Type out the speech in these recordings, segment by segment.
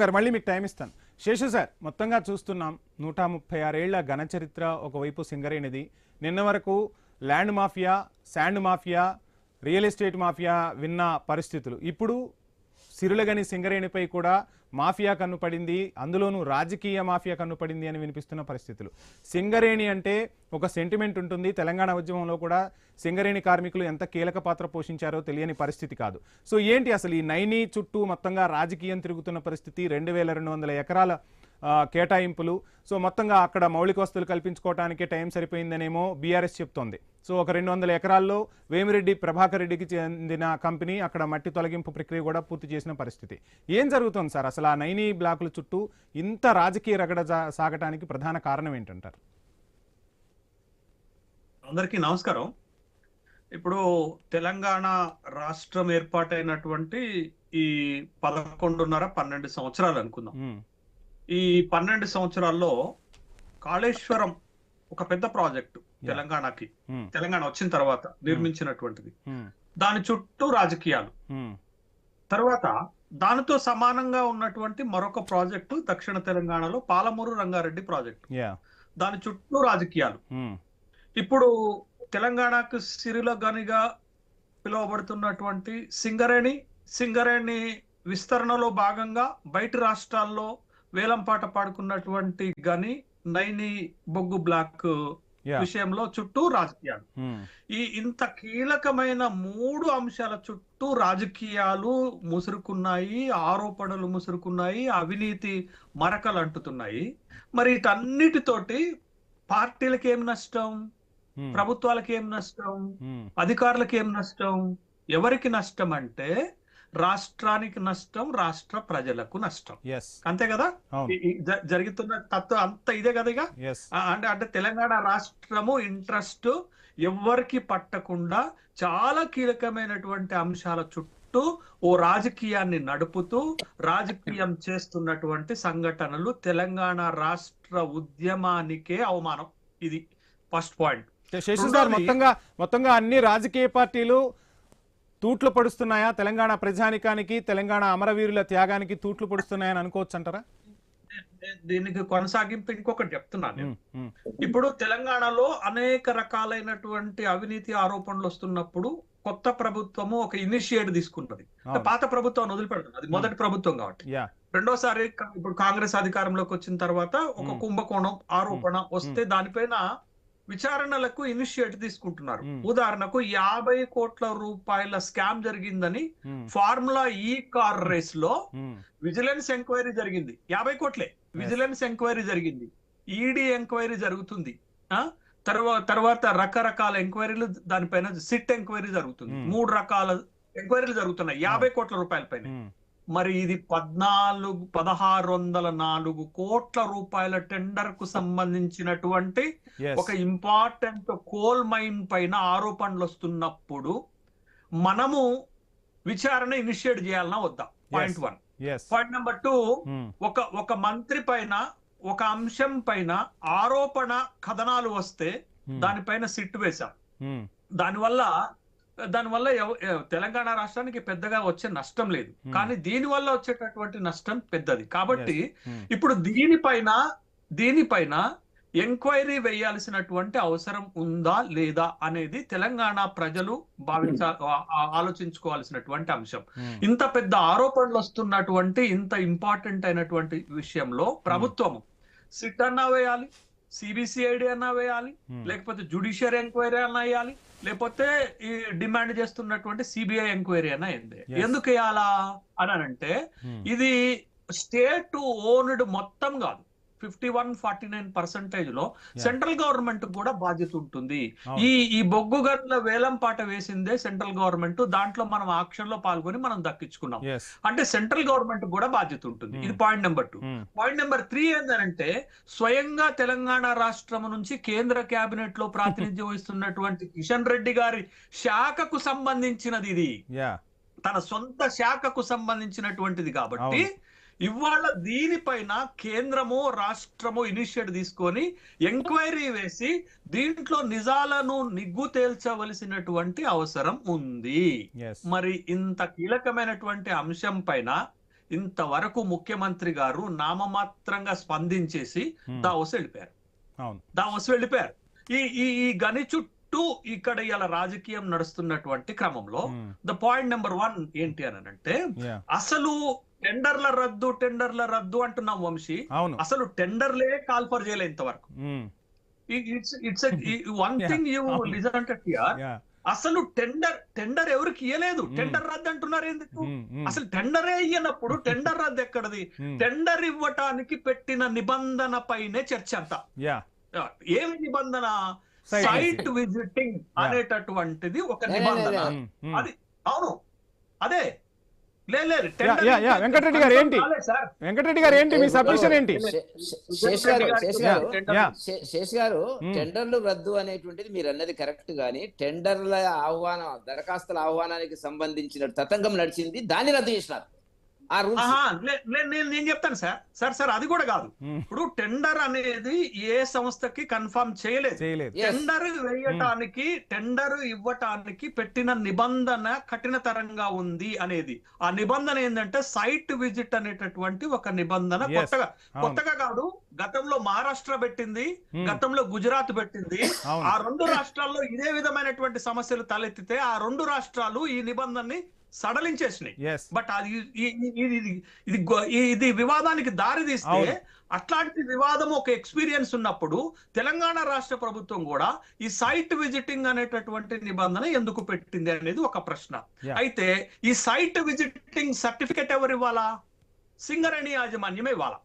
గారు మళ్ళీ మీకు టైం ఇస్తాను. శేషు సార్, మొత్తంగా చూస్తున్నాం 136 ఏళ్ల ఘన చరిత్ర ఒకవైపు సింగరేణిది. నిన్న వరకు land mafia, sand mafia, real estate mafia విన్న పరిస్థితులు. ఇప్పుడు సిరులగని సింగరేణిపై కూడా మాఫియా కన్నుపడింది, అందులోనూ రాజకీయ మాఫియా కన్నుపడింది అని వినిపిస్తున్న పరిస్థితులు. సింగరేణి అంటే ఒక సెంటిమెంట్ ఉంటుంది. తెలంగాణ ఉద్యమంలో కూడా సింగరేణి కార్మికులు ఎంత కీలక పాత్ర పోషించారో తెలియని పరిస్థితి కాదు. సో ఏంటి అసలు ఈ నైని చుట్టూ మొత్తంగా రాజకీయం తిరుగుతున్న పరిస్థితి? 2200 ఎకరాల కేటాయింపులు. సో మొత్తంగా అక్కడ మౌలిక వస్తువులు కల్పించుకోవడానికే టైం సరిపోయిందనేమో బీఆర్ఎస్ చెప్తోంది. సో ఒక 200 ఎకరాల్లో వేమిరెడ్డి ప్రభాకర్ రెడ్డికి చెందిన కంపెనీ అక్కడ మట్టి తొలగింపు ప్రక్రియ కూడా పూర్తి చేసిన పరిస్థితి. ఏం జరుగుతుంది సార్ అసలు ఆ నైని బ్లాకుల చుట్టూ ఇంత రాజకీయ రగడ సాగటానికి ప్రధాన కారణం ఏంటంటారు? అందరికీ నమస్కారం. ఇప్పుడు తెలంగాణ రాష్ట్రం ఏర్పాటైనటువంటి ఈ 11.5-12 సంవత్సరాలు అనుకుందాం. ఈ 12 సంవత్సరాల్లో కాళేశ్వరం ఒక పెద్ద ప్రాజెక్టు తెలంగాణకి, తెలంగాణ వచ్చిన తర్వాత నిర్మించినటువంటిది. దాని చుట్టూ రాజకీయాలు. తర్వాత దానితో సమానంగా ఉన్నటువంటి మరొక ప్రాజెక్టు దక్షిణ తెలంగాణలో పాలమూరు రంగారెడ్డి ప్రాజెక్టు, దాని చుట్టూ రాజకీయాలు. ఇప్పుడు తెలంగాణకు సిరుల గనిగా పిలువబడుతున్నటువంటి సింగరేణి విస్తరణలో భాగంగా బయటి రాష్ట్రాల్లో వేలంపాట పాడుకున్నటువంటి గని నైని బొగ్గు బ్లాక్ విషయంలో చుట్టూ రాజకీయాలు. ఈ ఇంత కీలకమైన 3 అంశాల చుట్టూ రాజకీయాలు ముసురుకున్నాయి, ఆరోపణలు ముసురుకున్నాయి, అవినీతి మరకలు అంటుతున్నాయి. మరి వీటన్నిటితోటి పార్టీలకు ఏం నష్టం, ప్రభుత్వాలకు ఏం నష్టం, అధికారులకు ఏం నష్టం? ఎవరికి నష్టం అంటే రాష్ట్రానికి నష్టం, రాష్ట్ర ప్రజలకు నష్టం. అంతే కదా జరుగుతున్న తత్వం అంతా ఇదే కదా. ఇక అంటే తెలంగాణ రాష్ట్రము ఇంట్రెస్ట్ ఎవరికి పట్టకుండా చాలా కీలకమైనటువంటి అంశాల చుట్టూ ఓ రాజకీయాన్ని నడుపుతూ రాజకీయం చేస్తున్నటువంటి సంఘటనలు తెలంగాణ రాష్ట్ర ఉద్యమానికే అవమానం. ఇది ఫస్ట్ పాయింట్. శేషు సార్, మొత్తంగా అన్ని రాజకీయ పార్టీలు తూట్లు పడుస్తున్నాయా? తెలంగాణ ప్రజానికానికి, తెలంగాణ అమరవీరుల త్యాగానికి తూట్లు పడుతున్నాయని అనుకోవచ్చు అంటారా? దీనికి కొనసాగింపు ఇంకొకటి చెప్తున్నాను. ఇప్పుడు తెలంగాణలో అనేక రకాలైనటువంటి అవినీతి ఆరోపణలు వస్తున్నప్పుడు కొత్త ప్రభుత్వము ఒక ఇనిషియేటివ్ తీసుకుంటది. పాత ప్రభుత్వాన్ని వదిలిపెడుతుంది, అది మొదటి ప్రభుత్వం కాబట్టి. రెండోసారి ఇప్పుడు కాంగ్రెస్ అధికారంలోకి వచ్చిన తర్వాత ఒక కుంభకోణం ఆరోపణ వస్తే దానిపైన విచారణలకు ఇనిషియేటివ్ తీసుకుంటున్నారు. ఉదాహరణకు 50 కోట్ల రూపాయల స్కామ్ జరిగిందని ఫార్ములా ఈ కార్ రేస్ లో విజిలెన్స్ ఎంక్వైరీ జరిగింది. 50 కోట్లే విజిలెన్స్ ఎంక్వైరీ జరిగింది, ఈడీ ఎంక్వైరీ జరుగుతుంది. తర్వాత రకరకాల ఎంక్వైరీలు, దానిపైన సిట్ ఎంక్వైరీ జరుగుతుంది. 3 రకాల ఎంక్వైరీలు జరుగుతున్నాయి 50 కోట్ల రూపాయల పైన. మరి ఇది 1604 కోట్ల రూపాయల టెండర్ కు సంబంధించినటువంటి ఒక ఇంపార్టెంట్ కోల్ మైన్ పైన ఆరోపణలు వస్తున్నప్పుడు మనము విచారణ ఇనిషియేట్ చేయాలన్నా వద్దా? పాయింట్ 1. పాయింట్ నెంబర్ 2, ఒక మంత్రి పైన ఒక అంశం పైన ఆరోపణ కథనాలు వస్తే దానిపైన సిట్ వేశాం. దానివల్ల తెలంగాణ రాష్ట్రానికి పెద్దగా వచ్చే నష్టం లేదు, కానీ దీనివల్ల వచ్చేటటువంటి నష్టం పెద్దది. కాబట్టి ఇప్పుడు దీనిపైన ఎంక్వైరీ వేయాల్సినటువంటి అవసరం ఉందా లేదా అనేది తెలంగాణ ప్రజలు ఆలోచించుకోవాల్సినటువంటి అంశం. ఇంత పెద్ద ఆరోపణలు వస్తున్నటువంటి ఇంత ఇంపార్టెంట్ అయినటువంటి విషయంలో ప్రభుత్వము సిట్ అన్నా వేయాలి, సిబిసిఐడి అన్నా వేయాలి, లేకపోతే జ్యుడిషియరీ ఎంక్వైరీ అన్నా వేయాలి, లేకపోతే ఈ డిమాండ్ చేస్తున్నటువంటి సిబిఐ ఎంక్వైరీ అన్నా ఎందుకు వేయాలా అని అంటే ఇది స్టేట్ ఓన్డ్ మొత్తం కాదు. 51-49% లో సెంట్రల్ గవర్నమెంట్ కూడా బాధ్యత ఉంటుంది. ఈ బొగ్గు గనుల వేలం పాట వేసిందే సెంట్రల్ గవర్నమెంట్, దాంట్లో మనం ఆక్షన్ లో పాల్గొని మనం దక్కించుకున్నాం. అంటే సెంట్రల్ గవర్నమెంట్ కూడా బాధ్యత ఉంటుంది. ఇది పాయింట్ నెంబర్ 2. పాయింట్ నెంబర్ 3 ఏంటంటే స్వయంగా తెలంగాణ రాష్ట్రం నుంచి కేంద్ర కేబినెట్ లో ప్రాతినిధ్యం వహిస్తున్నటువంటి కిషన్ రెడ్డి గారి శాఖకు సంబంధించినది, ఇది తన సొంత శాఖకు సంబంధించినటువంటిది. కాబట్టి ఇవాళ దీనిపైన కేంద్రము రాష్ట్రము ఇనిషియేటివ్ తీసుకొని ఎంక్వైరీ వేసి దీంట్లో నిజాలను నిగ్గు తేల్చవలసినటువంటి అవసరం ఉంది. మరి ఇంత కీలకమైనటువంటి అంశం పైన ఇంతవరకు ముఖ్యమంత్రి గారు నామమాత్రంగా స్పందించేసి దావోస్ వెళ్ళిపోయారు. అవును. దావోస్ వెళ్ళిపోయారు. ఈ ఈ ఈ గని చుట్టూ ఇక్కడ ఇలా రాజకీయం నడుస్తున్నటువంటి క్రమంలో ద పాయింట్ నెంబర్ 1 ఏంటి అని అంటే, అసలు టెండర్ల రద్దు అంటున్నాం వంశీ. అసలు టెండర్లే కాల్ఫర్ చేయలే ఇంతవరకు. It's one thing you listen అంటే అసలు టెండర్ ఎవరికి ఇయ్యలేదు. టెండర్ రద్దు అంటున్నారు ఎందుకు? అసలు టెండరే ఇయ్యనప్పుడు టెండర్ రద్దు ఎక్కడది? టెండర్ ఇవ్వటానికి పెట్టిన నిబంధన పైనే చర్చ అంతా. ఏమి నిబంధన? సైట్ విజిటింగ్ అనేటటువంటిది ఒక నిబంధన. అది అవును, అదే వెంకటరెడ్డి గారు ఏంటి మీ సబ్మిషన్ ఏంటి? శేష్ గారు, టెండర్లు రద్దు అనేటువంటిది మీరు అన్నది కరెక్ట్, గానీ టెండర్ల ఆహ్వానం, దరఖాస్తుల ఆహ్వానానికి సంబంధించిన తతంగం నడిచింది, దాన్ని రద్దు చేసినారు. నేను చెప్తాను సార్ అది కూడా కాదు. ఇప్పుడు టెండర్ అనేది ఏ సంస్థకి కన్ఫర్మ్ చేయలేదు. టెండర్ వేయటానికి, టెండర్ ఇవ్వటానికి పెట్టిన నిబంధన కఠినతరంగా ఉంది అనేది. ఆ నిబంధన ఏంటంటే సైట్ విజిట్ అనేటటువంటి ఒక నిబంధన. కొత్తగా కాదు, గతంలో మహారాష్ట్ర పెట్టింది, గతంలో గుజరాత్ పెట్టింది. ఆ 2 రాష్ట్రాల్లో ఇదే విధమైనటువంటి సమస్యలు తలెత్తితే ఆ 2 రాష్ట్రాలు ఈ నిబంధనని సడలించేసినాయి. బట్ అది ఇది వివాదానికి దారి తీస్తే, అట్లాంటి వివాదం ఒక ఎక్స్పీరియన్స్ ఉన్నప్పుడు తెలంగాణ రాష్ట్ర ప్రభుత్వం కూడా ఈ సైట్ విజిటింగ్ అనేటటువంటి నిబంధన ఎందుకు పెట్టింది అనేది ఒక ప్రశ్న. అయితే ఈ సైట్ విజిటింగ్ సర్టిఫికెట్ ఎవరు ఇవ్వాలా? సింగరేణి యాజమాన్యమే ఇవ్వాలా.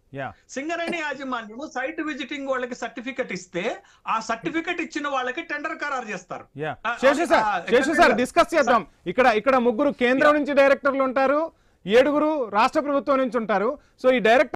సింగరేణి యాజమాన్యము సైట్ విజిటింగ్ వాళ్ళకి సర్టిఫికెట్ ఇస్తే, ఆ సర్టిఫికెట్ ఇచ్చిన వాళ్ళకి టెండర్ ఖరారు చేస్తారు. శేషు సార్ డిస్కస్ చేద్దాం. ఇక్కడ 3 కేంద్రం నుంచి డైరెక్టర్లు ఉంటారు, 7 రాష్ట్ర ప్రభుత్వం నుంచి ఉంటారు. సో ఈ డైరెక్టర్